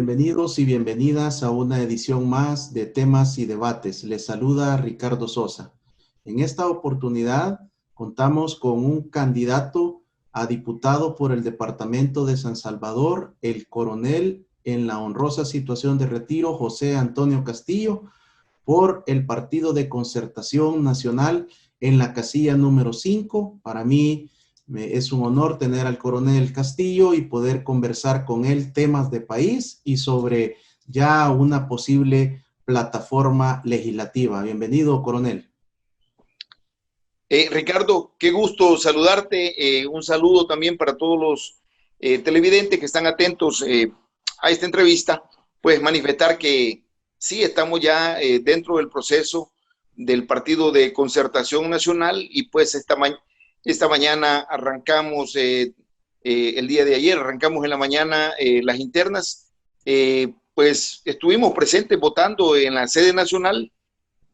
Bienvenidos y bienvenidas a una edición más de Temas y Debates. Les saluda Ricardo Sosa. En esta oportunidad contamos con un candidato a diputado por el departamento de San Salvador, el coronel en la honrosa situación de retiro, José Antonio Castillo, por el Partido de Concertación Nacional en la casilla número 5. Para mí es un honor tener al coronel Castillo y poder conversar con él temas de país y sobre ya una posible plataforma legislativa. Bienvenido, coronel. Ricardo, qué gusto saludarte. Un saludo también para todos los televidentes que están atentos a esta entrevista. Pues manifestar que sí, estamos ya dentro del proceso del Partido de Concertación Nacional y pues esta mañana arrancamos, el día de ayer, arrancamos en la mañana las internas. Pues estuvimos presentes votando en la sede nacional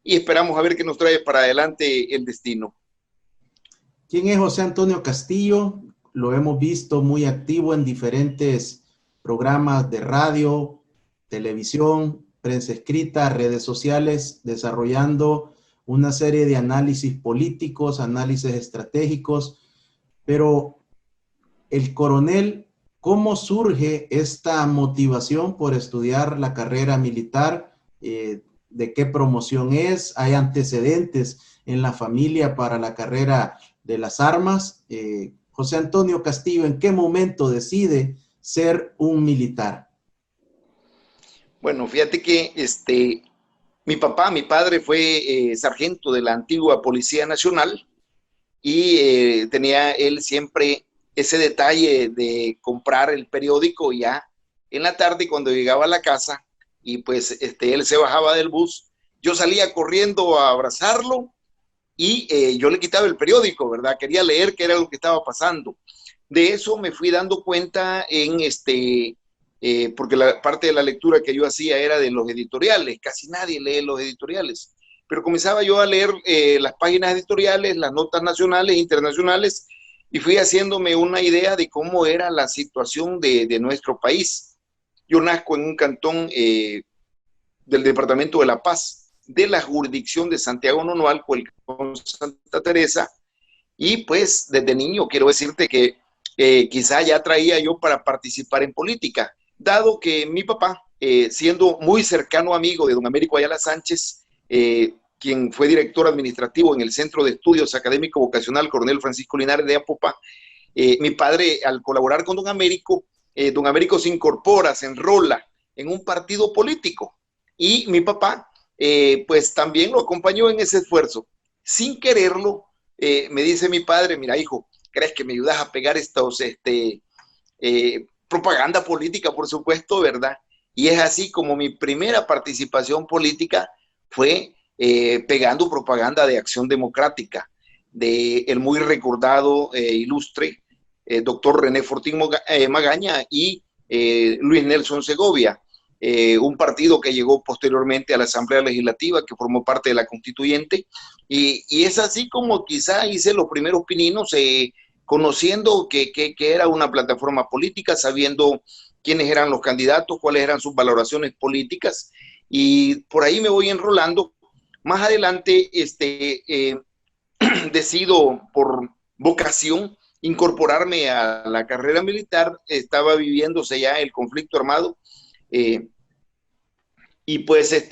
y esperamos a ver qué nos trae para adelante el destino. ¿Quién es José Antonio Castillo? Lo hemos visto muy activo en diferentes programas de radio, televisión, prensa escrita, redes sociales, desarrollando una serie de análisis políticos, análisis estratégicos. Pero el coronel, ¿cómo surge esta motivación por estudiar la carrera militar? ¿De qué promoción es? ¿Hay antecedentes en la familia para la carrera de las armas? José Antonio Castillo, ¿en qué momento decide ser un militar? Bueno, fíjate que mi padre fue sargento de la antigua Policía Nacional y tenía él siempre ese detalle de comprar el periódico ya en la tarde cuando llegaba a la casa y pues él se bajaba del bus, yo salía corriendo a abrazarlo y yo le quitaba el periódico, ¿verdad? Quería leer qué era lo que estaba pasando. De eso me fui dando cuenta porque la parte de la lectura que yo hacía era de los editoriales, casi nadie lee los editoriales, pero comenzaba yo a leer las páginas editoriales, las notas nacionales e internacionales, y fui haciéndome una idea de cómo era la situación de nuestro país. Yo nazco en un cantón del departamento de La Paz, de la jurisdicción de Santiago Nonualco, el cantón Santa Teresa, y pues desde niño quiero decirte que quizá ya traía yo para participar en política, dado que mi papá, siendo muy cercano amigo de don Américo Ayala Sánchez, quien fue director administrativo en el Centro de Estudios Académico Vocacional Coronel Francisco Linares de Apopa, mi padre, al colaborar con don Américo se incorpora, se enrola en un partido político y mi papá pues también lo acompañó en ese esfuerzo. Sin quererlo, me dice mi padre, mira hijo, ¿crees que me ayudas a pegar estos propaganda política, por supuesto, ¿verdad? Y es así como mi primera participación política fue pegando propaganda de Acción Democrática, de el muy recordado, ilustre, doctor René Fortín Magaña y Luis Nelson Segovia, un partido que llegó posteriormente a la Asamblea Legislativa, que formó parte de la Constituyente, y es así como quizá hice los primeros pininos, conociendo que era una plataforma política, sabiendo quiénes eran los candidatos, cuáles eran sus valoraciones políticas, y por ahí me voy enrolando. Más adelante decido por vocación incorporarme a la carrera militar. Estaba viviéndose ya el conflicto armado, y pues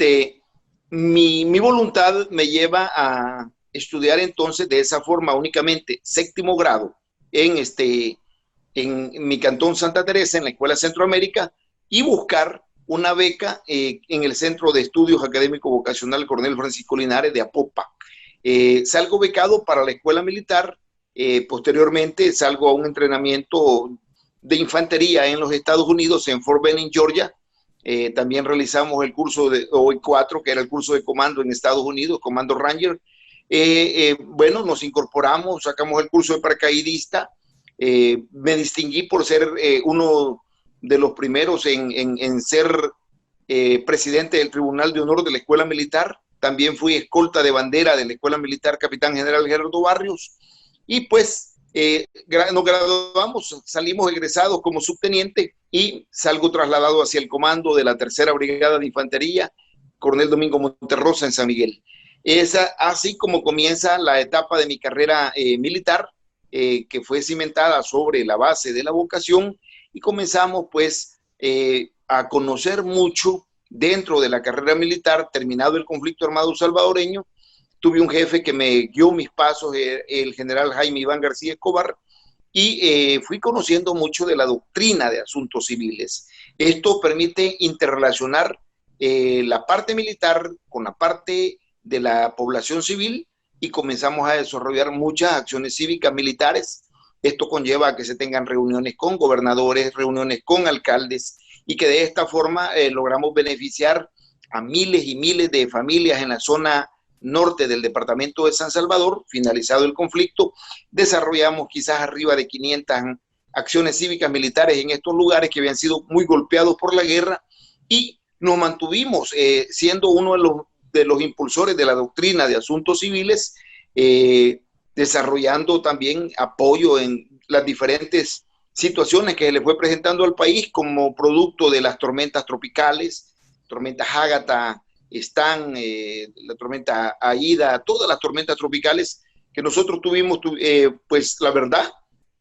mi voluntad me lleva a estudiar entonces de esa forma únicamente séptimo grado en mi cantón Santa Teresa, en la Escuela Centroamérica, y buscar una beca en el Centro de Estudios Académico Vocacional Coronel Francisco Linares de Apopa. Salgo becado para la Escuela Militar, posteriormente salgo a un entrenamiento de infantería en los Estados Unidos, en Fort Benning, Georgia. También realizamos el curso de OI4, que era el curso de comando en Estados Unidos, Comando Ranger. Bueno, nos incorporamos, sacamos el curso de paracaidista. Me distinguí por ser uno de los primeros en ser presidente del Tribunal de Honor de la Escuela Militar. También fui escolta de bandera de la Escuela Militar Capitán General Gerardo Barrios. Y pues nos graduamos, salimos egresados como subteniente y salgo trasladado hacia el comando de la Tercera Brigada de Infantería, Coronel Domingo Monterrosa en San Miguel. Es así como comienza la etapa de mi carrera militar, que fue cimentada sobre la base de la vocación, y comenzamos pues a conocer mucho dentro de la carrera militar. Terminado el conflicto armado salvadoreño, tuve un jefe que me guió mis pasos, el general Jaime Iván García Escobar, y fui conociendo mucho de la doctrina de asuntos civiles. Esto permite interrelacionar la parte militar con la parte de la población civil, y comenzamos a desarrollar muchas acciones cívicas militares. Esto conlleva a que se tengan reuniones con gobernadores, reuniones con alcaldes, y que de esta forma logramos beneficiar a miles y miles de familias en la zona norte del departamento de San Salvador. Finalizado el conflicto, desarrollamos quizás arriba de 500 acciones cívicas militares en estos lugares que habían sido muy golpeados por la guerra, y nos mantuvimos siendo uno de los impulsores de la doctrina de asuntos civiles, desarrollando también apoyo en las diferentes situaciones que se le fue presentando al país como producto de las tormentas tropicales, tormentas Ágata, Stan, la tormenta Aida, todas las tormentas tropicales que nosotros tuvimos, pues la verdad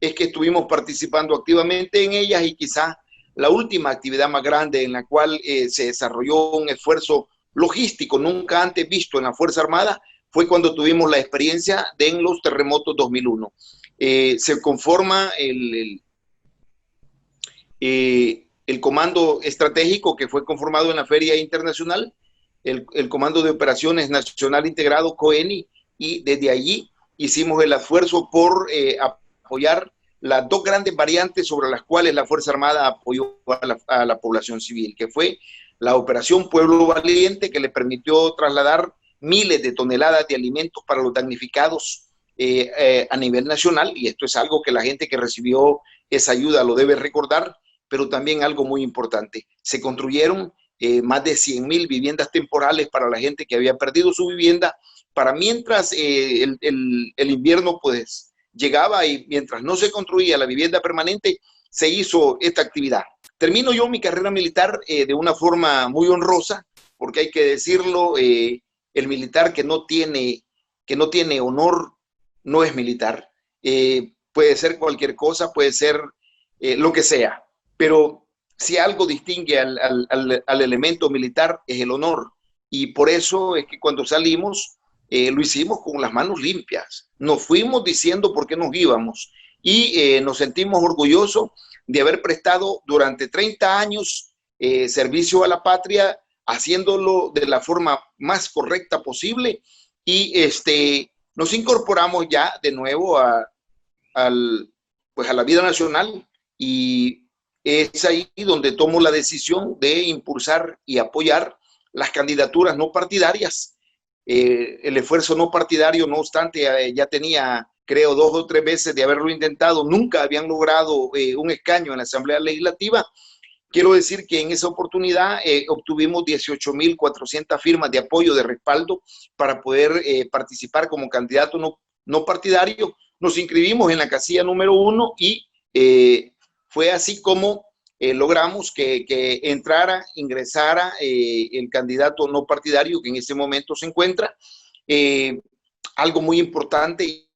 es que estuvimos participando activamente en ellas, y quizá la última actividad más grande en la cual se desarrolló un esfuerzo logístico nunca antes visto en la Fuerza Armada fue cuando tuvimos la experiencia en los terremotos 2001. Se conforma el comando estratégico que fue conformado en la Feria Internacional, el Comando de Operaciones Nacional Integrado, COENI, y desde allí hicimos el esfuerzo por apoyar las dos grandes variantes sobre las cuales la Fuerza Armada apoyó a la población civil, que fue la Operación Pueblo Valiente, que le permitió trasladar miles de toneladas de alimentos para los damnificados a nivel nacional, y esto es algo que la gente que recibió esa ayuda lo debe recordar. Pero también algo muy importante, se construyeron más de 100,000 viviendas temporales para la gente que había perdido su vivienda, para mientras el invierno pues llegaba, y mientras no se construía la vivienda permanente, se hizo esta actividad. Termino yo mi carrera militar de una forma muy honrosa, porque hay que decirlo, el militar que no tiene honor no es militar. Puede ser cualquier cosa, puede ser lo que sea, pero si algo distingue al elemento militar es el honor, y por eso es que cuando salimos lo hicimos con las manos limpias, nos fuimos diciendo por qué nos íbamos, y nos sentimos orgullosos de haber prestado durante 30 años servicio a la patria, haciéndolo de la forma más correcta posible, y nos incorporamos ya de nuevo pues a la vida nacional, y es ahí donde tomo la decisión de impulsar y apoyar las candidaturas no partidarias. El esfuerzo no partidario, no obstante, ya tenía, creo, 2 o 3 veces de haberlo intentado, nunca habían logrado un escaño en la Asamblea Legislativa. Quiero decir que en esa oportunidad obtuvimos 18,400 firmas de apoyo, de respaldo, para poder participar como candidato no partidario. Nos inscribimos en la casilla número 1, y fue así como logramos que ingresara el candidato no partidario que en este momento se encuentra. Algo muy importante,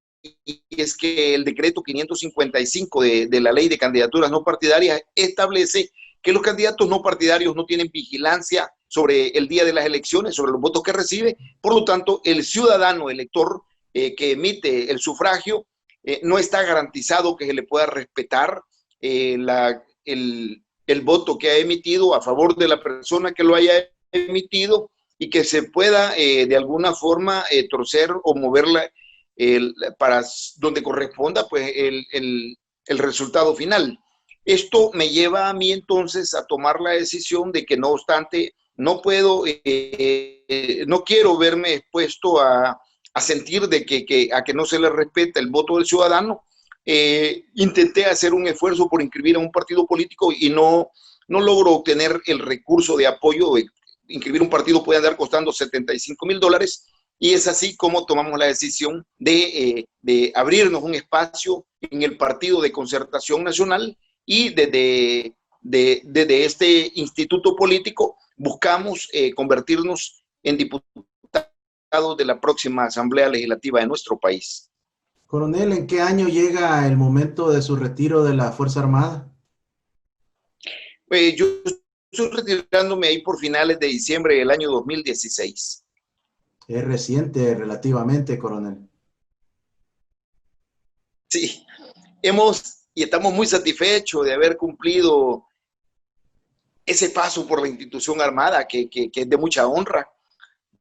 y es que el decreto 555 de la ley de candidaturas no partidarias establece que los candidatos no partidarios no tienen vigilancia sobre el día de las elecciones, sobre los votos que recibe. Por lo tanto, el ciudadano elector que emite el sufragio no está garantizado que se le pueda respetar el voto que ha emitido a favor de la persona que lo haya emitido, y que se pueda de alguna forma torcer o moverla para donde corresponda pues el resultado final. Esto me lleva a mí entonces a tomar la decisión de que, no obstante, no puedo, no quiero verme expuesto a sentir de a que no se le respeta el voto del ciudadano. Intenté hacer un esfuerzo por inscribir a un partido político y no logro obtener el recurso de apoyo. Inscribir un partido puede andar costando $75,000, y es así como tomamos la decisión de abrirnos un espacio en el Partido de Concertación Nacional, y desde desde este instituto político buscamos convertirnos en diputados de la próxima Asamblea Legislativa de nuestro país. Coronel, ¿en qué año llega el momento de su retiro de la Fuerza Armada? Yo estoy retirándome ahí por finales de diciembre del año 2016. Es reciente relativamente, coronel. Sí, estamos muy satisfechos de haber cumplido ese paso por la institución armada que es de mucha honra.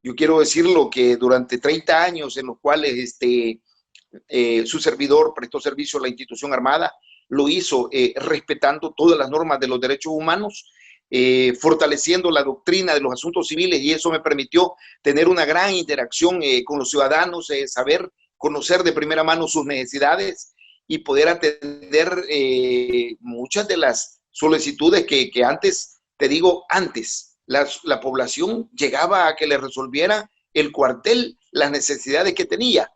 Yo quiero decirlo que durante 30 años en los cuales su servidor prestó servicio a la institución armada, lo hizo respetando todas las normas de los derechos humanos, fortaleciendo la doctrina de los asuntos civiles, y eso me permitió tener una gran interacción con los ciudadanos, saber conocer de primera mano sus necesidades y poder atender muchas de las solicitudes que antes, te digo, antes la población llegaba a que le resolviera el cuartel las necesidades que tenía.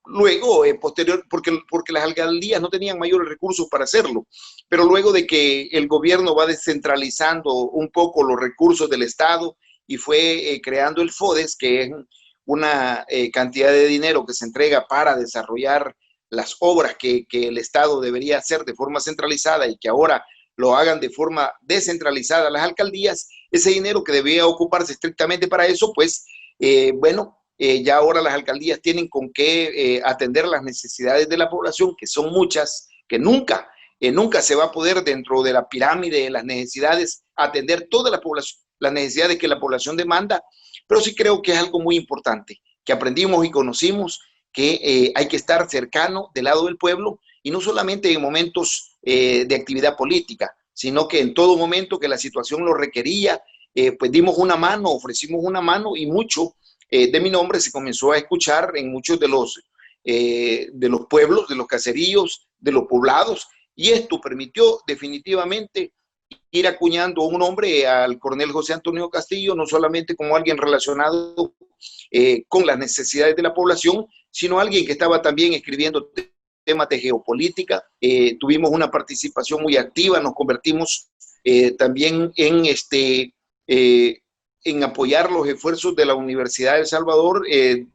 Luego, posterior, porque las alcaldías no tenían mayores recursos para hacerlo, pero luego de que el gobierno va descentralizando un poco los recursos del Estado y fue creando el FODES, que es una cantidad de dinero que se entrega para desarrollar las obras que el Estado debería hacer de forma centralizada y que ahora lo hagan de forma descentralizada las alcaldías, ese dinero que debía ocuparse estrictamente para eso, pues, ya ahora las alcaldías tienen con qué atender las necesidades de la población, que son muchas, que nunca se va a poder dentro de la pirámide de las necesidades atender todas las necesidades que la población demanda, pero sí creo que es algo muy importante, que aprendimos y conocimos que hay que estar cercano del lado del pueblo, y no solamente en momentos de actividad política, sino que en todo momento que la situación lo requería, pues dimos una mano, ofrecimos una mano, y mucho de mi nombre se comenzó a escuchar en muchos de los pueblos, de los caseríos, de los poblados, y esto permitió definitivamente ir acuñando un nombre al coronel José Antonio Castillo, no solamente como alguien relacionado con las necesidades de la población, sino alguien que estaba también escribiendo temas de geopolítica. Tuvimos una participación muy activa, nos convertimos también en apoyar los esfuerzos de la Universidad de El Salvador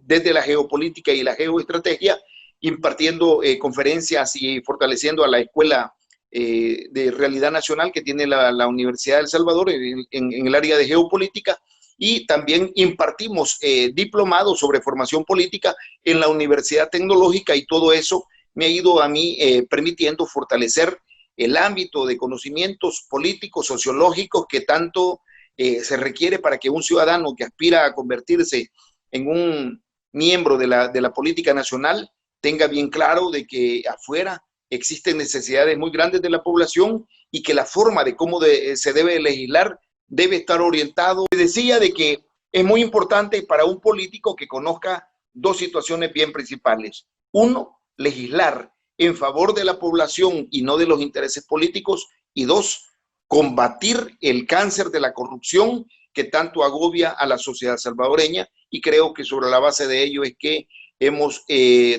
desde la geopolítica y la geoestrategia, impartiendo conferencias y fortaleciendo a la Escuela de Realidad Nacional que tiene la Universidad de El Salvador en el área de geopolítica, y también impartimos diplomados sobre formación política en la Universidad Tecnológica, y todo eso me ha ido a mí permitiendo fortalecer el ámbito de conocimientos políticos, sociológicos, que tanto se requiere para que un ciudadano que aspira a convertirse en un miembro de la política nacional tenga bien claro de que afuera existen necesidades muy grandes de la población y que la forma de cómo se debe legislar debe estar orientado. Decía de que es muy importante para un político que conozca dos situaciones bien principales. Uno, legislar en favor de la población y no de los intereses políticos. Y dos, combatir el cáncer de la corrupción que tanto agobia a la sociedad salvadoreña, y creo que sobre la base de ello es que hemos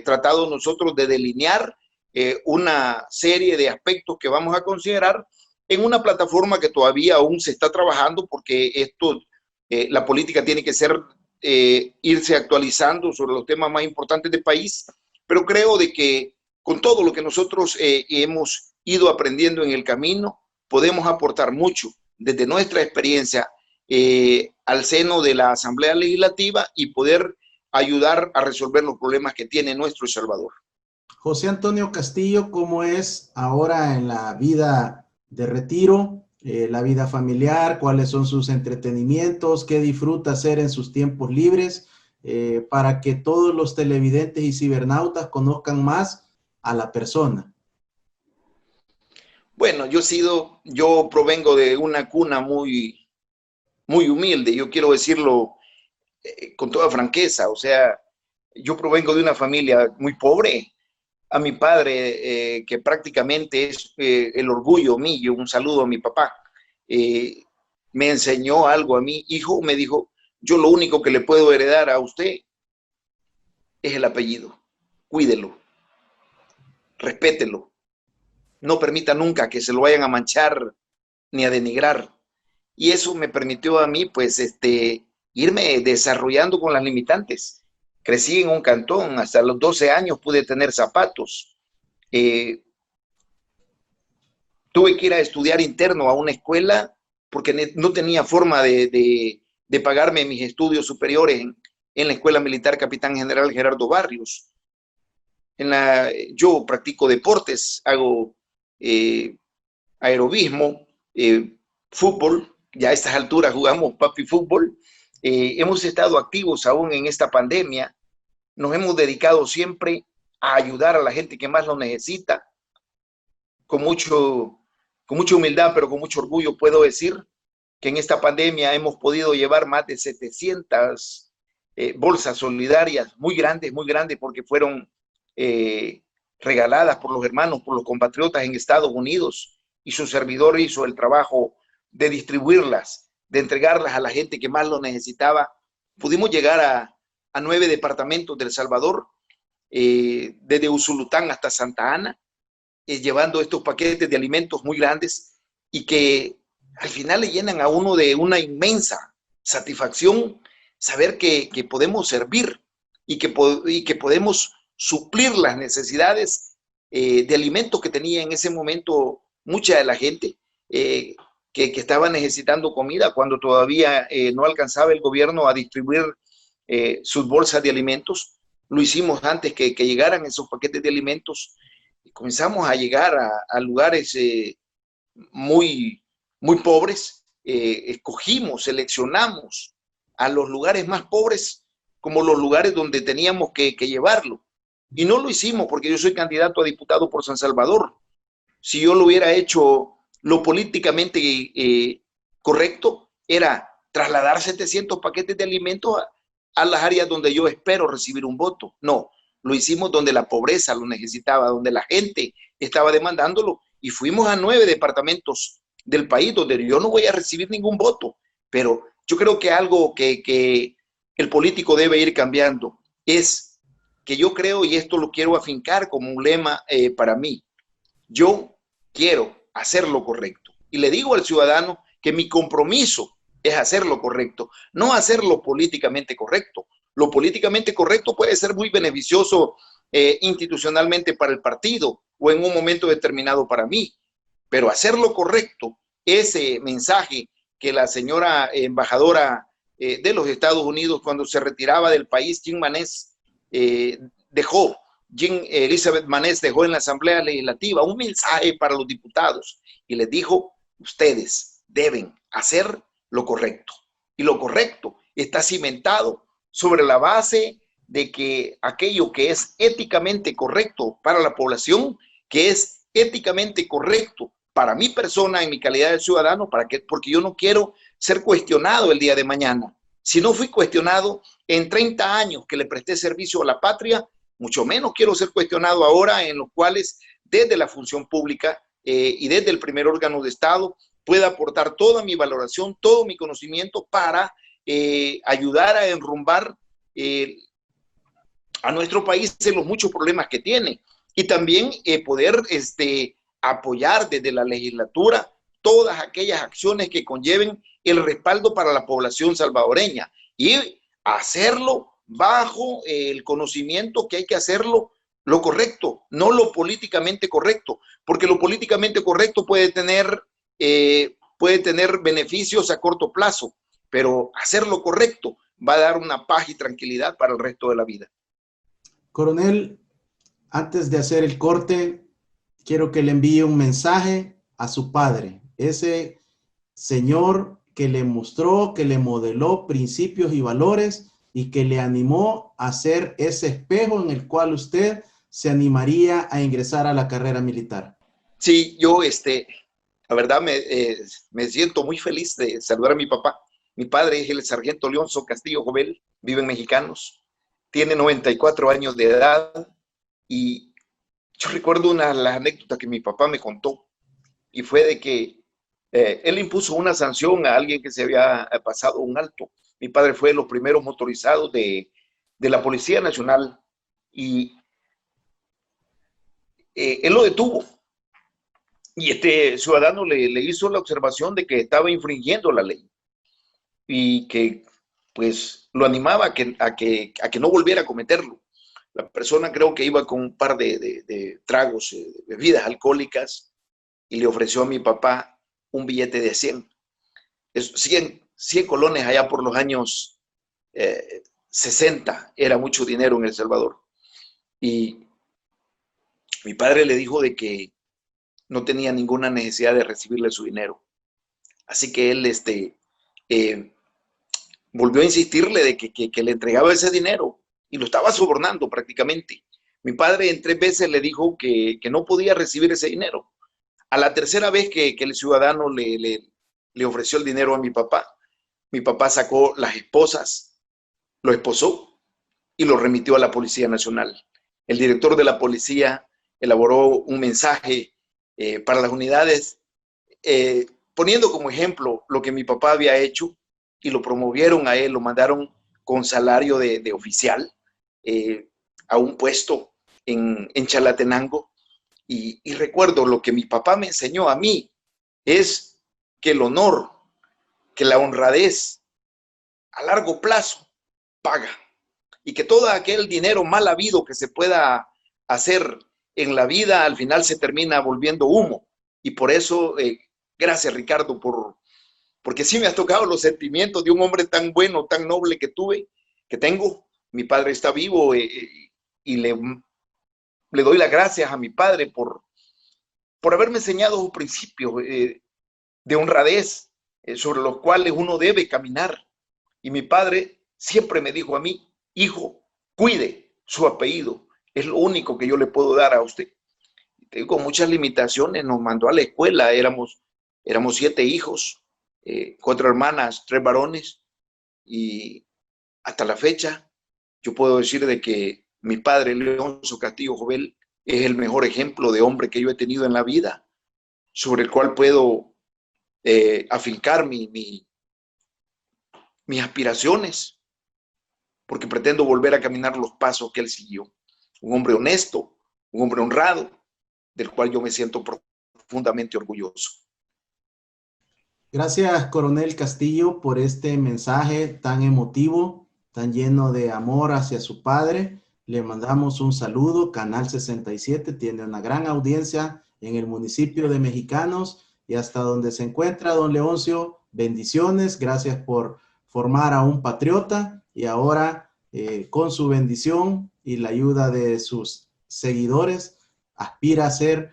tratado nosotros de delinear una serie de aspectos que vamos a considerar en una plataforma que todavía aún se está trabajando, porque esto, la política tiene que ser, irse actualizando sobre los temas más importantes del país, pero creo de que con todo lo que nosotros hemos ido aprendiendo en el camino, podemos aportar mucho desde nuestra experiencia al seno de la Asamblea Legislativa y poder ayudar a resolver los problemas que tiene nuestro El Salvador. José Antonio Castillo, ¿cómo es ahora en la vida de retiro, la vida familiar? ¿Cuáles son sus entretenimientos? ¿Qué disfruta hacer en sus tiempos libres? Para que todos los televidentes y cibernautas conozcan más a la persona. Bueno, yo provengo de una cuna muy, muy humilde, yo quiero decirlo con toda franqueza. O sea, yo provengo de una familia muy pobre. A mi padre, que prácticamente es el orgullo mío, un saludo a mi papá, me enseñó algo a mi hijo, me dijo: yo lo único que le puedo heredar a usted es el apellido, cuídelo, respételo, no permita nunca que se lo vayan a manchar ni a denigrar. Y eso me permitió a mí, pues, irme desarrollando con las limitantes. Crecí en un cantón, hasta los 12 años pude tener zapatos. Eh, Tuve que ir a estudiar interno a una escuela porque no tenía forma de pagarme mis estudios superiores en la Escuela Militar Capitán General Gerardo Barrios. Yo practico deportes, hago aerobismo, fútbol, ya a estas alturas jugamos papi fútbol. Hemos estado activos aún en esta pandemia, nos hemos dedicado siempre a ayudar a la gente que más lo necesita, con, mucho, con mucha humildad, pero con mucho orgullo puedo decir que en esta pandemia hemos podido llevar más de 700 bolsas solidarias muy grandes, porque fueron regaladas por los hermanos, por los compatriotas en Estados Unidos, y su servidor hizo el trabajo de distribuirlas, de entregarlas a la gente que más lo necesitaba. Pudimos llegar a 9 departamentos de El Salvador, desde Usulután hasta Santa Ana, llevando estos paquetes de alimentos muy grandes y que al final le llenan a uno de una inmensa satisfacción saber que podemos servir y que podemos suplir las necesidades de alimentos que tenía en ese momento mucha de la gente que estaba necesitando comida cuando todavía no alcanzaba el gobierno a distribuir sus bolsas de alimentos. Lo hicimos antes que llegaran esos paquetes de alimentos y comenzamos a llegar a lugares muy, muy pobres. Escogimos, seleccionamos a los lugares más pobres como los lugares donde teníamos que llevarlo. Y no lo hicimos porque yo soy candidato a diputado por San Salvador. Si yo lo hubiera hecho, lo políticamente correcto era trasladar 700 paquetes de alimentos a las áreas donde yo espero recibir un voto. No, lo hicimos donde la pobreza lo necesitaba, donde la gente estaba demandándolo, y fuimos a 9 departamentos del país donde yo no voy a recibir ningún voto. Pero yo creo que algo que el político debe ir cambiando es que yo creo, y esto lo quiero afincar como un lema para mí, yo quiero hacer lo correcto. Y le digo al ciudadano que mi compromiso es hacer lo correcto, no hacer lo políticamente correcto. Lo políticamente correcto puede ser muy beneficioso institucionalmente para el partido o en un momento determinado para mí, pero hacer lo correcto, ese mensaje que la señora embajadora de los Estados Unidos cuando se retiraba del país, Jean Manés, dejó, Jean Elizabeth Manés dejó en la Asamblea Legislativa un mensaje para los diputados y les dijo: ustedes deben hacer lo correcto. Y lo correcto está cimentado sobre la base de que aquello que es éticamente correcto para la población, que es éticamente correcto para mi persona en mi calidad de ciudadano, porque yo no quiero ser cuestionado el día de mañana. Si no fui cuestionado en 30 años que le presté servicio a la patria, mucho menos quiero ser cuestionado ahora, en los cuales desde la función pública y desde el primer órgano de Estado pueda aportar toda mi valoración, todo mi conocimiento para ayudar a enrumbar a nuestro país en los muchos problemas que tiene, y también poder apoyar desde la legislatura todas aquellas acciones que conlleven el respaldo para la población salvadoreña, y hacerlo bajo el conocimiento que hay que hacerlo lo correcto, no lo políticamente correcto, porque lo políticamente correcto puede tener beneficios a corto plazo, pero hacer lo correcto va a dar una paz y tranquilidad para el resto de la vida. Coronel, antes de hacer el corte, quiero que le envíe un mensaje a su padre, ese señor que le mostró, que le modeló principios y valores y que le animó a ser ese espejo en el cual usted se animaría a ingresar a la carrera militar. Sí, yo, la verdad, me siento muy feliz de saludar a mi papá. Mi padre es el sargento Leonzo Castillo Jovel, vive en Mexicanos, tiene 94 años de edad, y yo recuerdo una de las anécdotas que mi papá me contó, y fue de que él impuso una sanción a alguien que se había pasado un alto. Mi padre fue de los primeros motorizados de la Policía Nacional, y él lo detuvo. Y este ciudadano le hizo la observación de que estaba infringiendo la ley y que pues lo animaba a que no volviera a cometerlo. La persona creo que iba con un par de tragos, bebidas alcohólicas, y le ofreció a mi papá un billete de 100. 100 colones allá por los años 60, era mucho dinero en El Salvador. Y mi padre le dijo de que no tenía ninguna necesidad de recibirle su dinero. Así que él eh, volvió a insistirle de que le entregaba ese dinero y lo estaba sobornando prácticamente. Mi padre en 3 veces le dijo que no podía recibir ese dinero. A la tercera vez que el ciudadano le ofreció el dinero a mi papá sacó las esposas, lo esposó y lo remitió a la Policía Nacional. El director de la policía elaboró un mensaje para las unidades, poniendo como ejemplo lo que mi papá había hecho, y lo promovieron a él, lo mandaron con salario de oficial a un puesto en Chalatenango. Y recuerdo lo que mi papá me enseñó a mí, es que el honor, que la honradez a largo plazo paga, y que todo aquel dinero mal habido que se pueda hacer en la vida al final se termina volviendo humo. Y por eso, gracias Ricardo, porque sí me has tocado los sentimientos de un hombre tan bueno, tan noble que tengo. Mi padre está vivo, y le doy las gracias a mi padre por haberme enseñado un principio de honradez sobre los cuales uno debe caminar. Y mi padre siempre me dijo a mí: hijo, cuide su apellido, es lo único que yo le puedo dar a usted. Con muchas limitaciones nos mandó a la escuela, éramos 7 hijos, 4 hermanas, 3 varones, y hasta la fecha yo puedo decir de que mi padre, Leoncio Castillo Jovel, es el mejor ejemplo de hombre que yo he tenido en la vida, sobre el cual puedo afincar mis aspiraciones, porque pretendo volver a caminar los pasos que él siguió. Un hombre honesto, un hombre honrado, del cual yo me siento profundamente orgulloso. Gracias, Coronel Castillo, por este mensaje tan emotivo, tan lleno de amor hacia su padre. Le mandamos un saludo. Canal 67 tiene una gran audiencia en el municipio de Mexicanos, y hasta donde se encuentra don Leoncio, bendiciones. Gracias por formar a un patriota, y ahora con su bendición y la ayuda de sus seguidores aspira a ser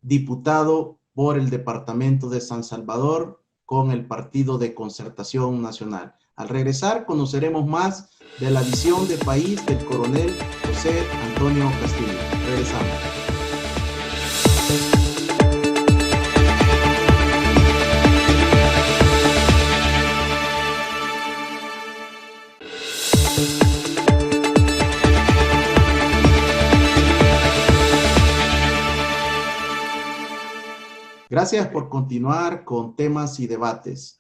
diputado por el departamento de San Salvador con el Partido de Concertación Nacional. Al regresar conoceremos más de la visión de país del coronel José Antonio Castillo. Regresamos. Gracias por continuar con temas y debates.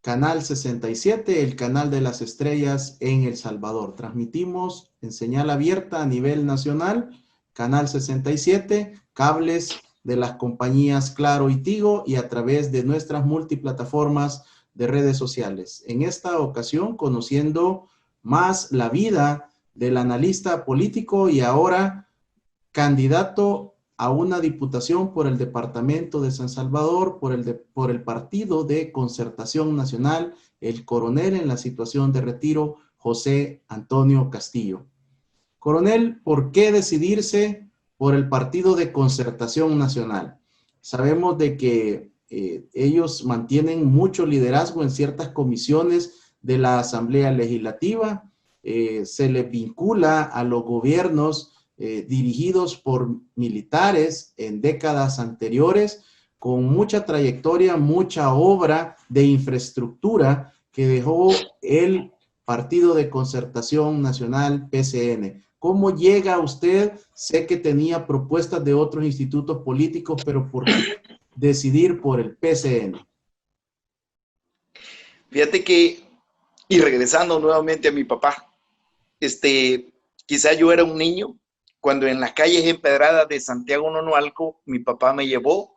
Canal 67, el canal de las estrellas en El Salvador. Transmitimos en señal abierta a nivel nacional. Canal 67, cables de las compañías Claro y Tigo, y a través de nuestras multiplataformas de redes sociales. En esta ocasión, conociendo más la vida del analista político y ahora candidato a una diputación por el departamento de San Salvador, por el Partido de Concertación Nacional, el coronel en la situación de retiro, José Antonio Castillo. Coronel, ¿por qué decidirse por el Partido de Concertación Nacional? Sabemos de que ellos mantienen mucho liderazgo en ciertas comisiones de la Asamblea Legislativa, se les vincula a los gobiernos dirigidos por militares en décadas anteriores, con mucha trayectoria, mucha obra de infraestructura que dejó el Partido de Concertación Nacional, PCN. ¿Cómo llega usted? Sé que tenía propuestas de otros institutos políticos, pero ¿por qué decidir por el PCN? Fíjate que, y regresando nuevamente a mi papá, quizá yo era un niño cuando en las calles empedradas de Santiago Nonualco mi papá me llevó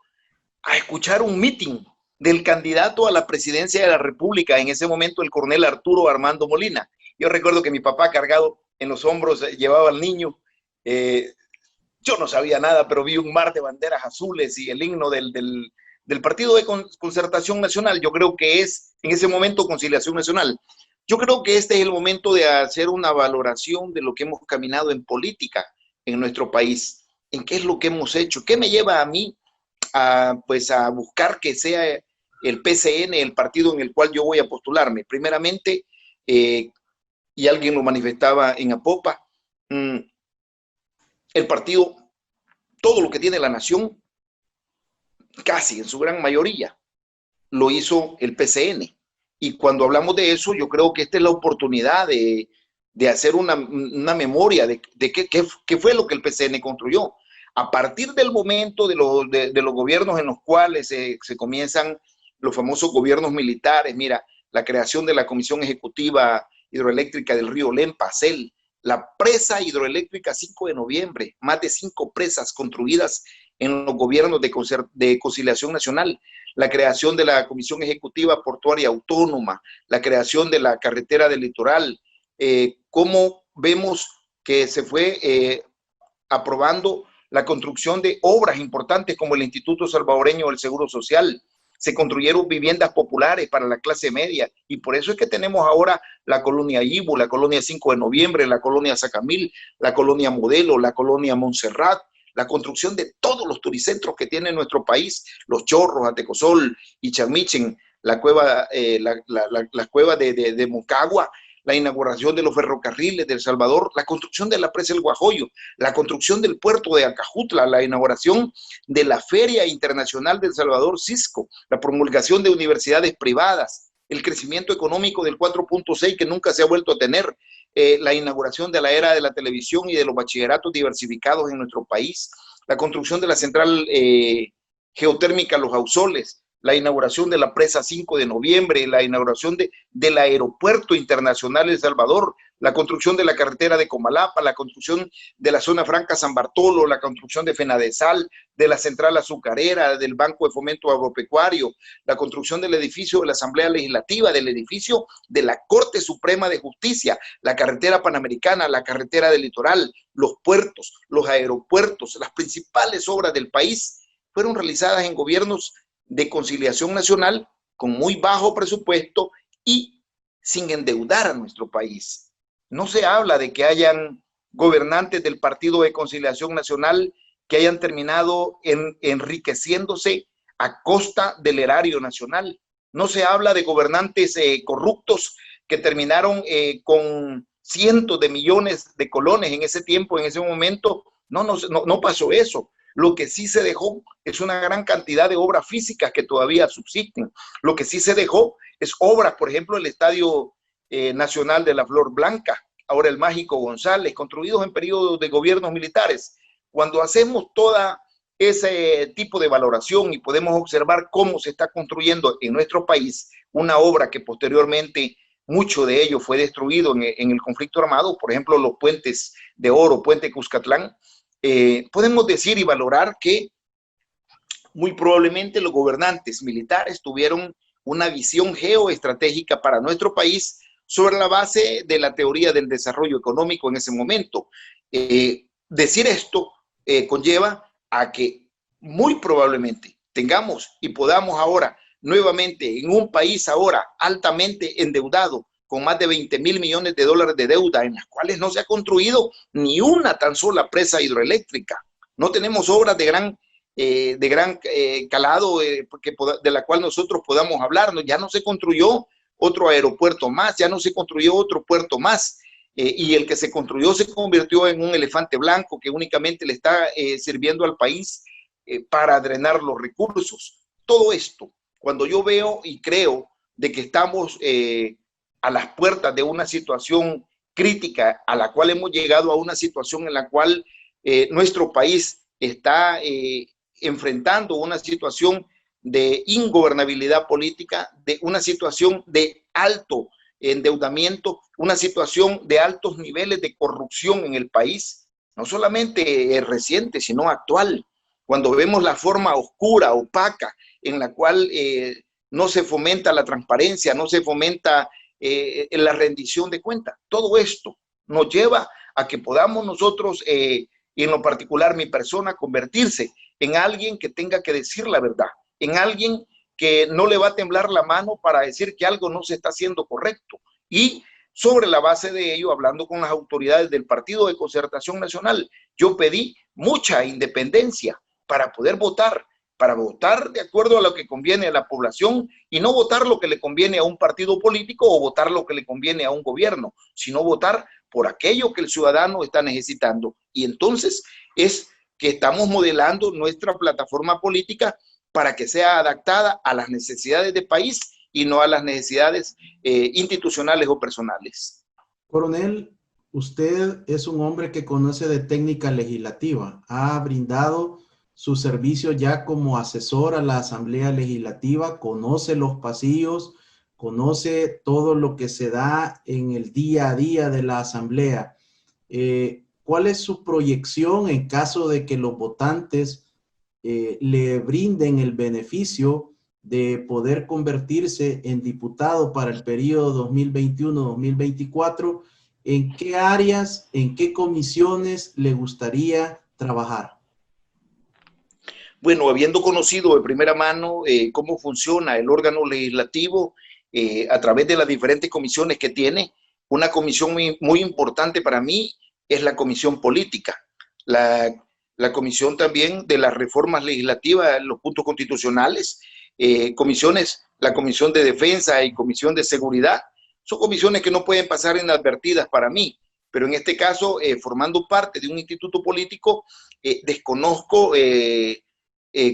a escuchar un meeting del candidato a la presidencia de la República, en ese momento el coronel Arturo Armando Molina. Yo recuerdo que mi papá, cargado en los hombros, llevaba al niño. Yo no sabía nada, pero vi un mar de banderas azules y el himno del Partido de Concertación Nacional. Yo creo que es en ese momento Conciliación Nacional. Yo creo que este es el momento de hacer una valoración de lo que hemos caminado en política en nuestro país, en qué es lo que hemos hecho, qué me lleva a mí pues a buscar que sea el PCN el partido en el cual yo voy a postularme. Primeramente, y alguien lo manifestaba en Apopa, el partido, todo lo que tiene la nación, casi en su gran mayoría, lo hizo el PCN. Y cuando hablamos de eso, yo creo que esta es la oportunidad de hacer una memoria de qué fue lo que el PCN construyó. A partir del momento de los gobiernos en los cuales se comienzan los famosos gobiernos militares, mira, la creación de la Comisión Ejecutiva Hidroeléctrica del Río Lempa, CEL, la presa hidroeléctrica 5 de noviembre, más de 5 presas construidas en los gobiernos de Conciliación Nacional, la creación de la Comisión Ejecutiva Portuaria Autónoma, la creación de la carretera del litoral, cómo vemos que se fue aprobando la construcción de obras importantes como el Instituto Salvadoreño del Seguro Social. Se construyeron viviendas populares para la clase media y por eso es que tenemos ahora la colonia Ibu, la colonia 5 de noviembre, la colonia Sacamil, la colonia Modelo, la colonia Montserrat, la construcción de todos los turicentros que tiene nuestro país, Los Chorros, Atecosol, Ichamichin, la cueva, la cueva de Moncagua, la inauguración de los ferrocarriles de El Salvador, la construcción de la presa El Guajoyo, la construcción del puerto de Acajutla, la inauguración de la Feria Internacional de El Salvador, Cisco, la promulgación de universidades privadas, el crecimiento económico del 4.6 que nunca se ha vuelto a tener, la inauguración de la era de la televisión y de los bachilleratos diversificados en nuestro país, la construcción de la central geotérmica Los Ausoles, la inauguración de la presa 5 de noviembre, la inauguración del aeropuerto internacional de El Salvador, la construcción de la carretera de Comalapa, la construcción de la zona franca San Bartolo, la construcción de Fenadesal, de la central azucarera, del Banco de Fomento Agropecuario, la construcción del edificio de la Asamblea Legislativa, del edificio de la Corte Suprema de Justicia, la carretera panamericana, la carretera del litoral, los puertos, los aeropuertos, las principales obras del país fueron realizadas en gobiernos de Conciliación Nacional con muy bajo presupuesto y sin endeudar a nuestro país. No se habla de que hayan gobernantes del Partido de Conciliación Nacional que hayan terminado enriqueciéndose a costa del erario nacional. No se habla de gobernantes corruptos que terminaron con cientos de millones de colones en ese tiempo, en ese momento. No pasó eso. Lo que sí se dejó es una gran cantidad de obras físicas que todavía subsisten. Lo que sí se dejó es obras, por ejemplo, el Estadio Nacional de la Flor Blanca, ahora el Mágico González, construidos en periodos de gobiernos militares. Cuando hacemos toda ese tipo de valoración y podemos observar cómo se está construyendo en nuestro país una obra que posteriormente mucho de ello fue destruido en el conflicto armado, por ejemplo, los puentes de Oro, Puente Cuscatlán, podemos decir y valorar que muy probablemente los gobernantes militares tuvieron una visión geoestratégica para nuestro país sobre la base de la teoría del desarrollo económico en ese momento. Decir esto conlleva a que muy probablemente tengamos y podamos ahora nuevamente en un país ahora altamente endeudado, con más de 20,000 millones de dólares de deuda, en las cuales no se ha construido ni una tan sola presa hidroeléctrica. No tenemos obras de gran calado de la cual nosotros podamos hablar. Ya no se construyó otro aeropuerto más, ya no se construyó otro puerto más. Y el que se construyó se convirtió en un elefante blanco que únicamente le está sirviendo al país para drenar los recursos. Todo esto, cuando yo veo y creo de que estamos a las puertas de una situación crítica, a la cual hemos llegado a una situación en la cual nuestro país está enfrentando una situación de ingobernabilidad política, de una situación de alto endeudamiento, una situación de altos niveles de corrupción en el país, no solamente reciente, sino actual. cuando vemos la forma oscura, opaca, en la cual no se fomenta la transparencia, no se fomenta la rendición de cuentas. Todo esto nos lleva a que podamos nosotros, y en lo particular mi persona, convertirse en alguien que tenga que decir la verdad, en alguien que no le va a temblar la mano para decir que algo no se está haciendo correcto. Y sobre la base de ello, hablando con las autoridades del Partido de Concertación Nacional, yo pedí mucha independencia para poder votar, de acuerdo a lo que conviene a la población y no votar lo que le conviene a un partido político o votar lo que le conviene a un gobierno, sino votar por aquello que el ciudadano está necesitando. Y entonces es que estamos modelando nuestra plataforma política para que sea adaptada a las necesidades del país y no a las necesidades institucionales o personales. Coronel, usted es un hombre que conoce de técnica legislativa, ha brindado su servicio ya como asesor a la Asamblea Legislativa, conoce los pasillos, conoce todo lo que se da en el día a día de la Asamblea. ¿Cuál es su proyección en caso de que los votantes le brinden el beneficio de poder convertirse en diputado para el periodo 2021-2024? ¿En qué áreas, en qué comisiones le gustaría trabajar? Bueno, habiendo conocido de primera mano cómo funciona el órgano legislativo a través de las diferentes comisiones que tiene, una comisión muy importante para mí es la comisión política, la comisión también de las reformas legislativas, los puntos constitucionales, comisiones, la comisión de defensa y comisión de seguridad, son comisiones que no pueden pasar inadvertidas para mí, pero en este caso, formando parte de un instituto político, desconozco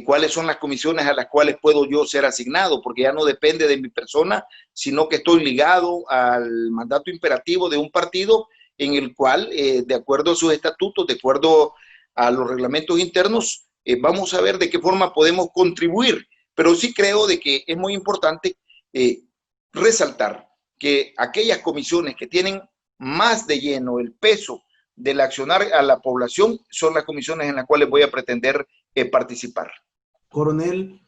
cuáles son las comisiones a las cuales puedo yo ser asignado, porque ya no depende de mi persona, sino que estoy ligado al mandato imperativo de un partido en el cual, de acuerdo a sus estatutos, de acuerdo a los reglamentos internos, vamos a ver de qué forma podemos contribuir. Pero sí creo de que es muy importante resaltar que aquellas comisiones que tienen más de lleno el peso del accionar a la población son las comisiones en las cuales voy a pretender participar. Coronel,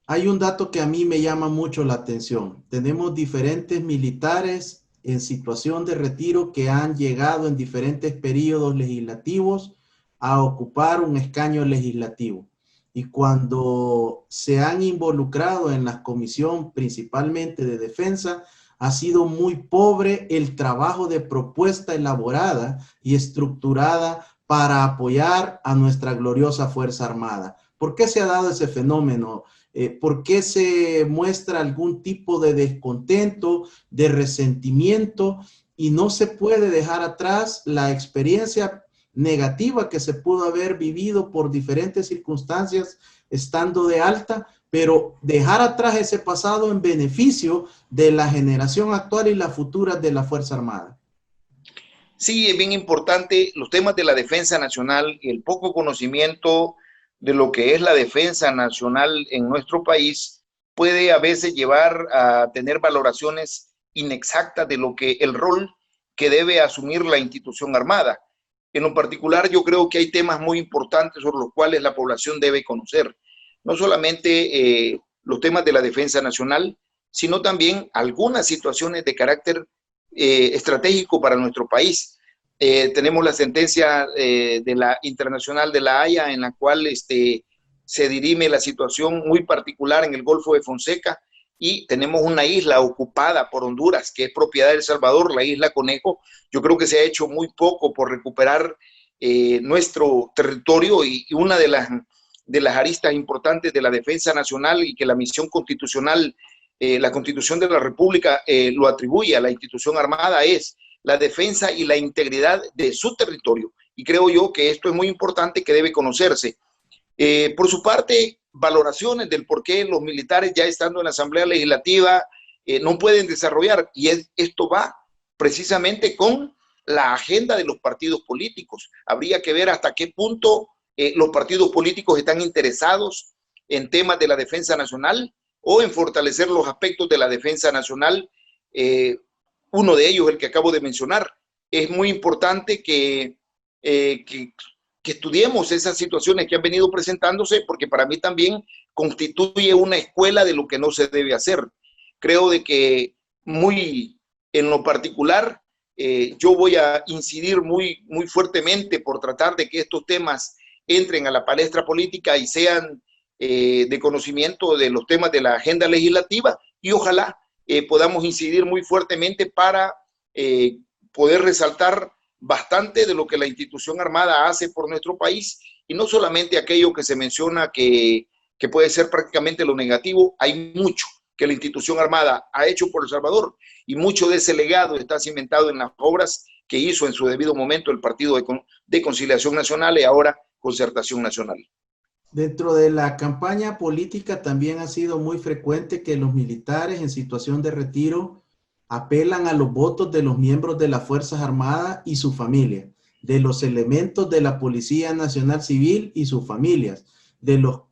hay un dato que a mí me llama mucho la atención. Tenemos diferentes militares en situación de retiro que han llegado en diferentes periodos legislativos a ocupar un escaño legislativo. Y cuando se han involucrado en la comisión principalmente de defensa, ha sido muy pobre el trabajo de propuesta elaborada y estructurada para apoyar a nuestra gloriosa Fuerza Armada. ¿Por qué se ha dado ese fenómeno? ¿Por qué se muestra algún tipo de descontento, de resentimiento? Y no se puede dejar atrás la experiencia negativa que se pudo haber vivido por diferentes circunstancias estando de alta, pero dejar atrás ese pasado en beneficio de la generación actual y la futura de la Fuerza Armada. Sí, es bien importante los temas de la defensa nacional y el poco conocimiento de lo que es la defensa nacional en nuestro país puede a veces llevar a tener valoraciones inexactas de lo que el rol que debe asumir la institución armada. En lo particular, yo creo que hay temas muy importantes sobre los cuales la población debe conocer. No solamente los temas de la defensa nacional, sino también algunas situaciones de carácter estratégico para nuestro país. Tenemos la sentencia de la internacional de la Haya, en la cual se dirime la situación muy particular en el Golfo de Fonseca, y tenemos una isla ocupada por Honduras, que es propiedad de El Salvador, la isla Conejo. Yo creo que se ha hecho muy poco por recuperar nuestro territorio, y una de las aristas importantes de la defensa nacional, y que la misión constitucional, la Constitución de la República lo atribuye a la institución armada, es la defensa y la integridad de su territorio. Y creo yo que esto es muy importante, que debe conocerse. Por su parte, valoraciones del por qué los militares, ya estando en la Asamblea Legislativa, no pueden desarrollar, y esto va precisamente con la agenda de los partidos políticos. Habría que ver hasta qué punto los partidos políticos están interesados en temas de la defensa nacional o en fortalecer los aspectos de la defensa nacional. Uno de ellos, el que acabo de mencionar. Es muy importante que que estudiemos esas situaciones que han venido presentándose, porque para mí también constituye una escuela de lo que no se debe hacer. Creo de que muy en lo particular, yo voy a incidir muy fuertemente por tratar de que estos temas entren a la palestra política y sean de conocimiento de los temas de la agenda legislativa, y ojalá podamos incidir muy fuertemente para poder resaltar bastante de lo que la institución armada hace por nuestro país, y no solamente aquello que se menciona que puede ser prácticamente lo negativo. Hay mucho que la institución armada ha hecho por El Salvador, y mucho de ese legado está cimentado en las obras que hizo en su debido momento el Partido de Conciliación Nacional y ahora Concertación Nacional. Dentro de la campaña política también ha sido muy frecuente que los militares en situación de retiro apelan a los votos de los miembros de las Fuerzas Armadas y su familia, de los elementos de la Policía Nacional Civil y sus familias, de los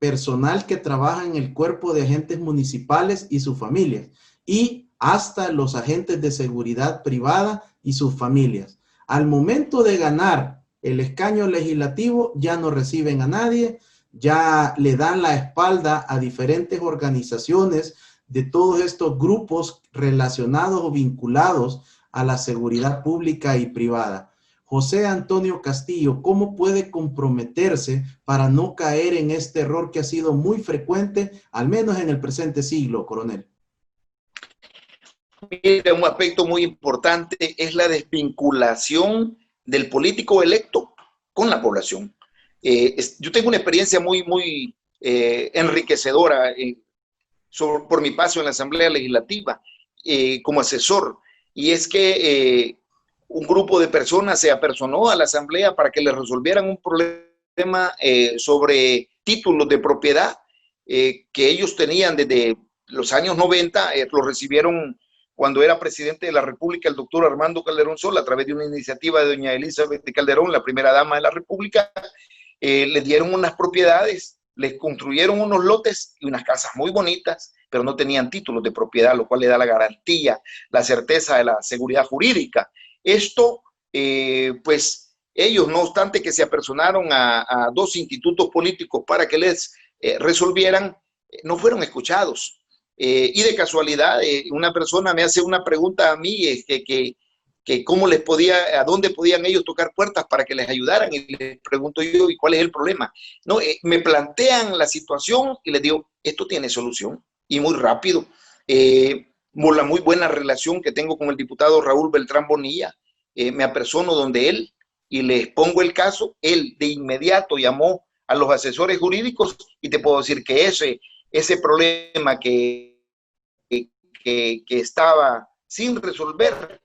personal que trabaja en el cuerpo de agentes municipales y sus familias, y hasta los agentes de seguridad privada y sus familias. Al momento de ganar el escaño legislativo, ya no reciben a nadie, ya le dan la espalda a diferentes organizaciones de todos estos grupos relacionados o vinculados a la seguridad pública y privada. José Antonio Castillo, ¿cómo puede comprometerse para no caer en este error que ha sido muy frecuente, al menos en el presente siglo, coronel? Mira, un aspecto muy importante es la desvinculación del político electo con la población. Yo tengo una experiencia muy enriquecedora por mi paso en la Asamblea Legislativa como asesor, y es que un grupo de personas se apersonó a la Asamblea para que le resolvieran un problema sobre títulos de propiedad que ellos tenían desde los años 90, lo recibieron cuando era presidente de la República el doctor Armando Calderón Sol, a través de una iniciativa de doña Elizabeth Calderón, la primera dama de la República. Les dieron unas propiedades, les construyeron unos lotes y unas casas muy bonitas, pero no tenían títulos de propiedad, lo cual le da la garantía, la certeza de la seguridad jurídica. Esto, pues ellos, no obstante que se apersonaron a dos institutos políticos para que les resolvieran, no fueron escuchados. Y de casualidad, una persona me hace una pregunta a mí, que cómo les podía, a dónde podían ellos tocar puertas para que les ayudaran, y les pregunto yo, ¿y cuál es el problema? No, me plantean la situación y les digo, esto tiene solución, y muy rápido. Por la muy buena relación que tengo con el diputado Raúl Beltrán Bonilla, me apersono donde él y les pongo el caso. Él de inmediato llamó a los asesores jurídicos, y te puedo decir que ese problema que estaba sin resolver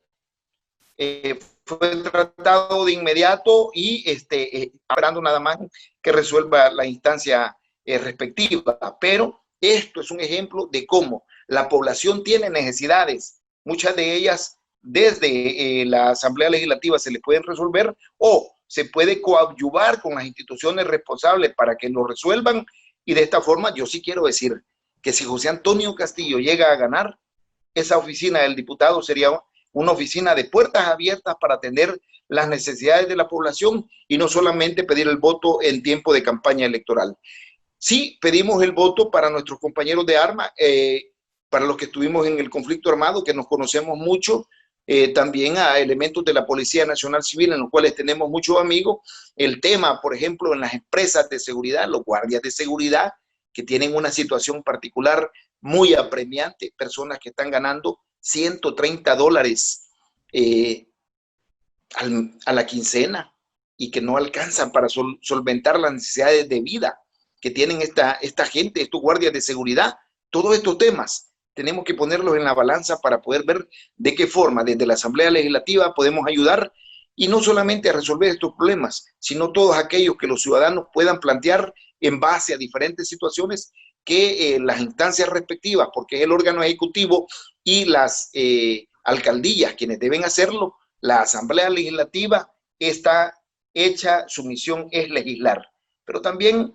fue tratado de inmediato, y esperando nada más que resuelva la instancia respectiva. Pero esto es un ejemplo de cómo la población tiene necesidades, muchas de ellas desde la Asamblea Legislativa se le pueden resolver, o se puede coadyuvar con las instituciones responsables para que lo resuelvan. Y de esta forma, yo sí quiero decir que si José Antonio Castillo llega a ganar, esa oficina del diputado sería una oficina de puertas abiertas para atender las necesidades de la población, y no solamente pedir el voto en tiempo de campaña electoral. Sí, pedimos el voto para nuestros compañeros de armas, para los que estuvimos en el conflicto armado, que nos conocemos mucho, también a elementos de la Policía Nacional Civil, en los cuales tenemos muchos amigos. El tema, por ejemplo, en las empresas de seguridad, los guardias de seguridad, que tienen una situación particular muy apremiante, personas que están ganando $130 a la quincena, y que no alcanzan para solventar las necesidades de vida que tienen esta gente, estos guardias de seguridad. Todos estos temas tenemos que ponerlos en la balanza para poder ver de qué forma desde la Asamblea Legislativa podemos ayudar, y no solamente a resolver estos problemas, sino todos aquellos que los ciudadanos puedan plantear en base a diferentes situaciones que las instancias respectivas, porque es el órgano ejecutivo y las alcaldías quienes deben hacerlo. La Asamblea Legislativa está hecha, su misión es legislar, pero también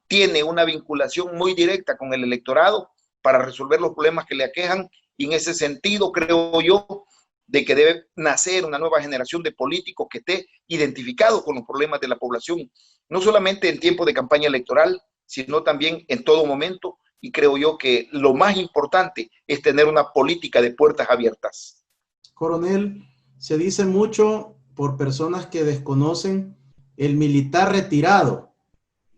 tiene una vinculación muy directa con el electorado para resolver los problemas que le aquejan, y en ese sentido creo yo de que debe nacer una nueva generación de políticos que esté identificado con los problemas de la población, no solamente en tiempo de campaña electoral, sino también en todo momento. Y creo yo que lo más importante es tener una política de puertas abiertas. Coronel, se dice mucho por personas que desconocen el militar retirado,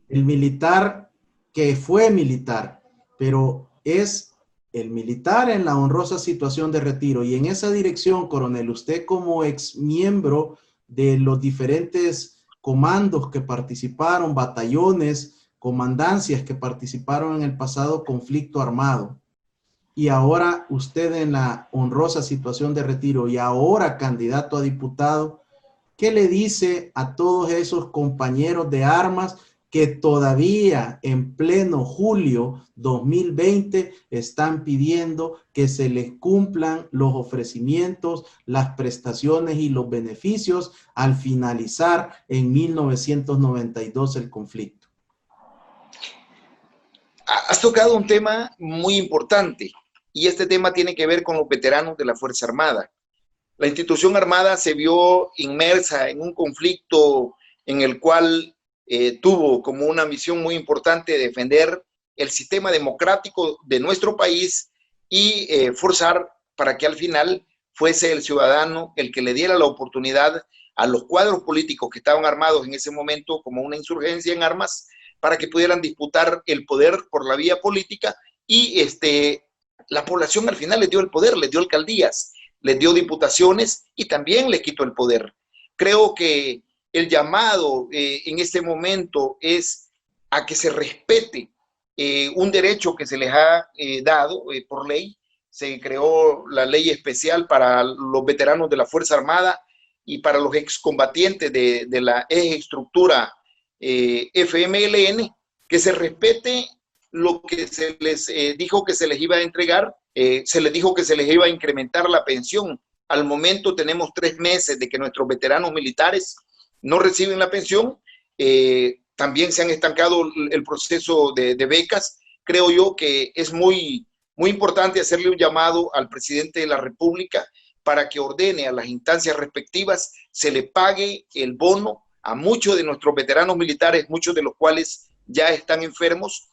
el militar que fue militar, pero es el militar en la honrosa situación de retiro. Y en esa dirección, coronel, usted como ex miembro de los diferentes comandos que participaron, batallones, comandancias que participaron en el pasado conflicto armado, y ahora usted en la honrosa situación de retiro y ahora candidato a diputado, ¿qué le dice a todos esos compañeros de armas que todavía en pleno julio 2020 están pidiendo que se les cumplan los ofrecimientos, las prestaciones y los beneficios al finalizar en 1992 el conflicto? Has tocado un tema muy importante y este tema tiene que ver con los veteranos de la Fuerza Armada. La institución armada se vio inmersa en un conflicto en el cual tuvo como una misión muy importante defender el sistema democrático de nuestro país y forzar para que al final fuese el ciudadano el que le diera la oportunidad a los cuadros políticos que estaban armados en ese momento como una insurgencia en armas para que pudieran disputar el poder por la vía política y la población al final les dio el poder, les dio alcaldías, les dio diputaciones y también les quitó el poder. Creo que el llamado en este momento es a que se respete un derecho que se les ha dado por ley. Se creó la ley especial para los veteranos de la Fuerza Armada y para los excombatientes de la estructura FMLN, que se respete lo que se les dijo que se les iba a entregar. Se les dijo que se les iba a incrementar la pensión. Al momento tenemos 3 meses de que nuestros veteranos militares no reciben la pensión. También se han estancado el proceso de becas. Creo yo que es muy importante hacerle un llamado al presidente de la República para que ordene a las instancias respectivas, se le pague el bono a muchos de nuestros veteranos militares, muchos de los cuales ya están enfermos,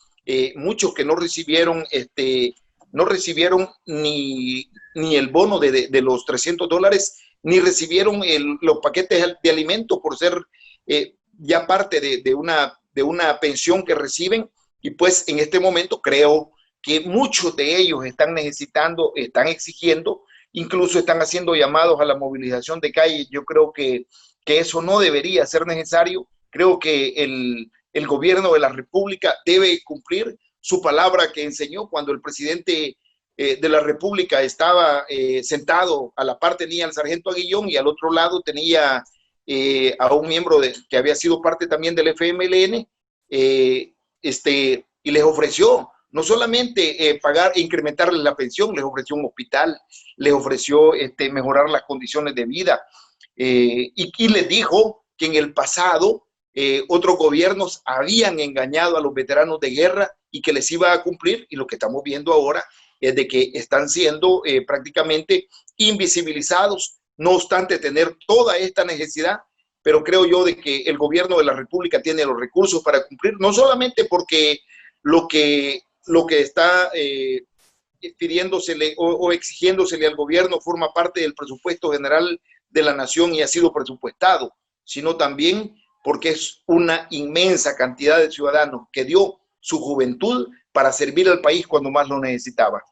muchos que no recibieron ni el bono de los $300, ni recibieron los paquetes de alimentos por ser ya parte de una pensión que reciben. Y pues en este momento creo que muchos de ellos están necesitando, están exigiendo, incluso están haciendo llamados a la movilización de calle. Yo creo que eso no debería ser necesario. Creo que el gobierno de la República debe cumplir su palabra que enseñó cuando el presidente de la República estaba sentado. A la par tenía al sargento Aguillón y al otro lado tenía a un miembro que había sido parte también del FMLN, y les ofreció no solamente incrementarles la pensión, les ofreció un hospital, les ofreció mejorar las condiciones de vida, y les dijo que en el pasado otros gobiernos habían engañado a los veteranos de guerra y que les iba a cumplir, y lo que estamos viendo ahora es de que están siendo prácticamente invisibilizados, no obstante tener toda esta necesidad. Pero creo yo de que el gobierno de la República tiene los recursos para cumplir, no solamente porque lo que está pidiéndosele o exigiéndosele al gobierno forma parte del presupuesto general de la nación y ha sido presupuestado, sino también porque es una inmensa cantidad de ciudadanos que dio su juventud para servir al país cuando más lo necesitaba.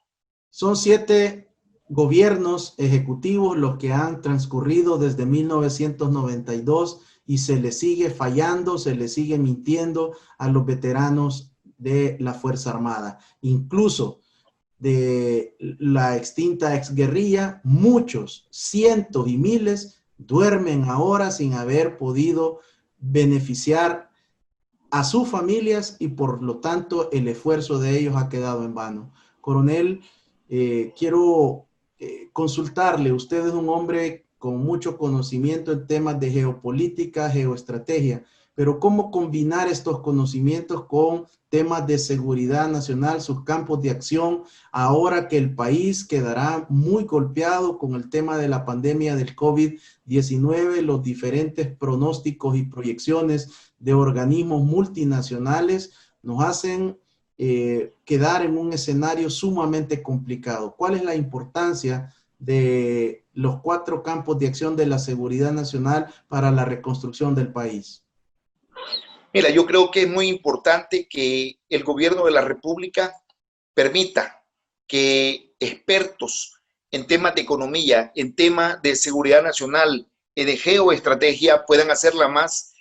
Son 7 gobiernos ejecutivos los que han transcurrido desde 1992 y se les sigue fallando, se les sigue mintiendo a los veteranos de la Fuerza Armada. Incluso de la extinta exguerrilla, muchos, cientos y miles duermen ahora sin haber podido beneficiar a sus familias y por lo tanto el esfuerzo de ellos ha quedado en vano. Coronel, quiero consultarle. Usted es un hombre con mucho conocimiento en temas de geopolítica, geoestrategia, pero cómo combinar estos conocimientos con temas de seguridad nacional, sus campos de acción, ahora que el país quedará muy golpeado con el tema de la pandemia del COVID-19, los diferentes pronósticos y proyecciones de organismos multinacionales nos hacen quedar en un escenario sumamente complicado. ¿Cuál es la importancia de los 4 campos de acción de la seguridad nacional para la reconstrucción del país? Mira, yo creo que es muy importante que el gobierno de la República permita que expertos en temas de economía, en temas de seguridad nacional, de geoestrategia, puedan hacer las más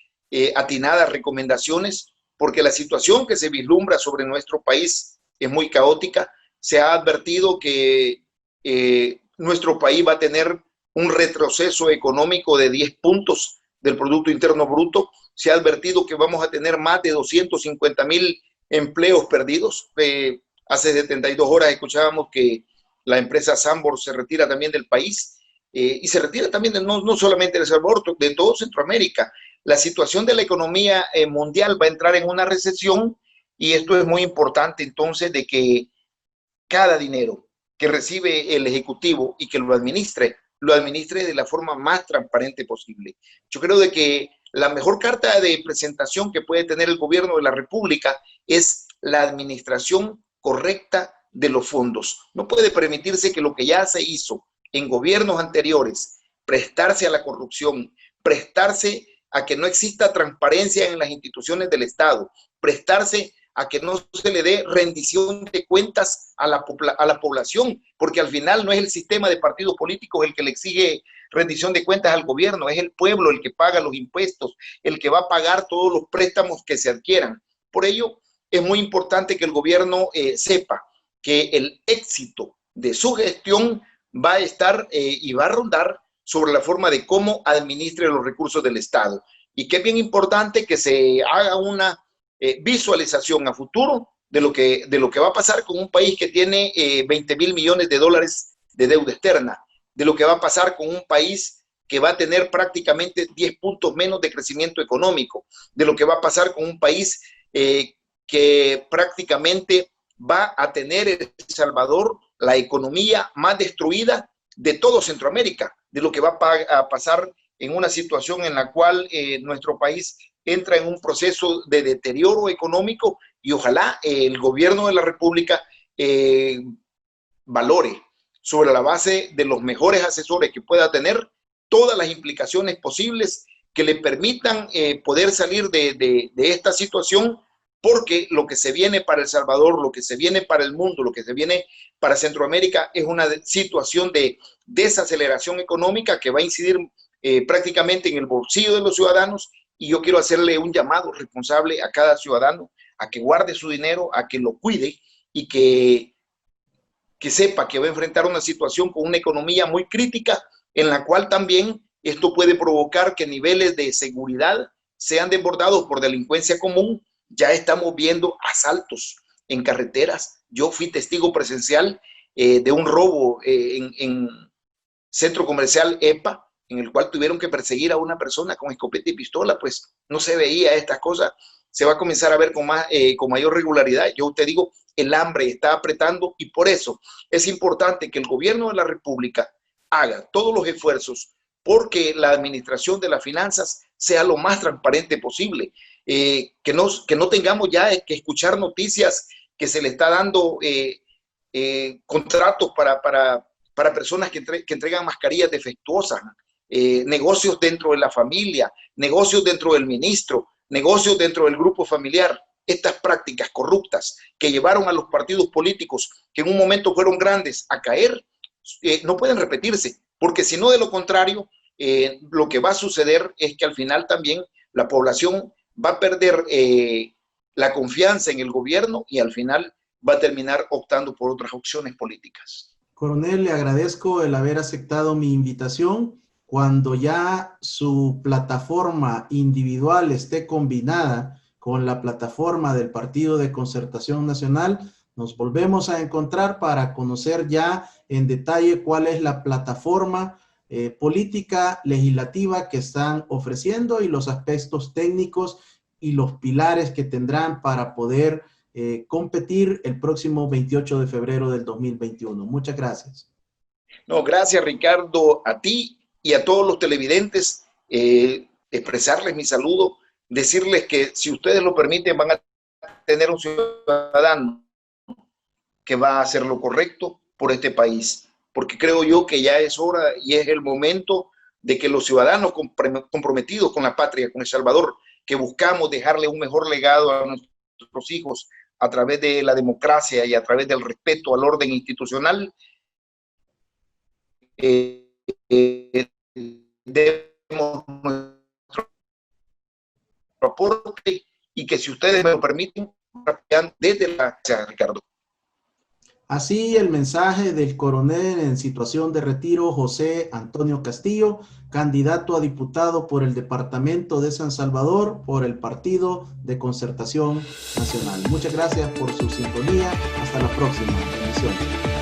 atinadas recomendaciones, porque la situación que se vislumbra sobre nuestro país es muy caótica. Se ha advertido que nuestro país va a tener un retroceso económico de 10 puntos del Producto Interno Bruto. Se ha advertido que vamos a tener más de 250,000 empleos perdidos. Hace 72 horas escuchábamos que la empresa Sambor se retira también del país y se retira también no solamente de El Salvador, de todo Centroamérica. La situación de la economía mundial va a entrar en una recesión y esto es muy importante entonces de que cada dinero que recibe el Ejecutivo y que lo administre de la forma más transparente posible. Yo creo de que la mejor carta de presentación que puede tener el gobierno de la República es la administración correcta de los fondos. No puede permitirse que lo que ya se hizo en gobiernos anteriores, prestarse a la corrupción, prestarse a que no exista transparencia en las instituciones del Estado, prestarse a que no se le dé rendición de cuentas a la población, porque al final no es el sistema de partidos políticos el que le exige rendición de cuentas al gobierno, es el pueblo el que paga los impuestos, el que va a pagar todos los préstamos que se adquieran. Por ello, es muy importante que el gobierno sepa que el éxito de su gestión va a estar y va a rondar sobre la forma de cómo administre los recursos del Estado. Y que es bien importante que se haga una visualización a futuro de lo que va a pasar con un país que tiene 20,000 millones de dólares de deuda externa, de lo que va a pasar con un país que va a tener prácticamente 10 puntos menos de crecimiento económico, de lo que va a pasar con un país que prácticamente va a tener El Salvador la economía más destruida de todo Centroamérica, de lo que va a pasar en una situación en la cual nuestro país entra en un proceso de deterioro económico y ojalá el gobierno de la República valore sobre la base de los mejores asesores que pueda tener todas las implicaciones posibles que le permitan poder salir de esta situación, porque lo que se viene para El Salvador, lo que se viene para el mundo, lo que se viene para Centroamérica es una situación de desaceleración económica que va a incidir prácticamente en el bolsillo de los ciudadanos. Y yo quiero hacerle un llamado responsable a cada ciudadano a que guarde su dinero, a que lo cuide y que sepa que va a enfrentar una situación con una economía muy crítica, en la cual también esto puede provocar que niveles de seguridad sean desbordados por delincuencia común. Ya estamos viendo asaltos en carreteras. Yo fui testigo presencial de un robo en centro comercial EPA, en el cual tuvieron que perseguir a una persona con escopeta y pistola. Pues no se veía estas cosas. Se va a comenzar a ver con mayor regularidad. Yo te digo, el hambre está apretando y por eso es importante que el gobierno de la República haga todos los esfuerzos porque la administración de las finanzas sea lo más transparente posible. Que no tengamos ya que escuchar noticias que se le está dando contratos para personas que entregan mascarillas defectuosas, negocios dentro de la familia, negocios dentro del ministro, negocios dentro del grupo familiar. Estas prácticas corruptas que llevaron a los partidos políticos, que en un momento fueron grandes, a caer, no pueden repetirse, porque si no, de lo contrario, lo que va a suceder es que al final también la población va a perder la confianza en el gobierno y al final va a terminar optando por otras opciones políticas. Coronel, le agradezco el haber aceptado mi invitación. Cuando ya su plataforma individual esté combinada con la plataforma del Partido de Concertación Nacional, nos volvemos a encontrar para conocer ya en detalle cuál es la plataforma política legislativa que están ofreciendo y los aspectos técnicos y los pilares que tendrán para poder competir el próximo 28 de febrero del 2021. Muchas gracias. No, gracias, Ricardo, a ti y a todos los televidentes. Expresarles mi saludo, decirles que si ustedes lo permiten van a tener un ciudadano que va a hacer lo correcto por este país, porque creo yo que ya es hora y es el momento de que los ciudadanos comprometidos con la patria, con El Salvador, que buscamos dejarle un mejor legado a nuestros hijos a través de la democracia y a través del respeto al orden institucional, demos nuestro aporte y que si ustedes me lo permiten, desde la Ricardo. Así el mensaje del coronel en situación de retiro, José Antonio Castillo, candidato a diputado por el departamento de San Salvador por el Partido de Concertación Nacional. Muchas gracias por su sintonía. Hasta la próxima emisión.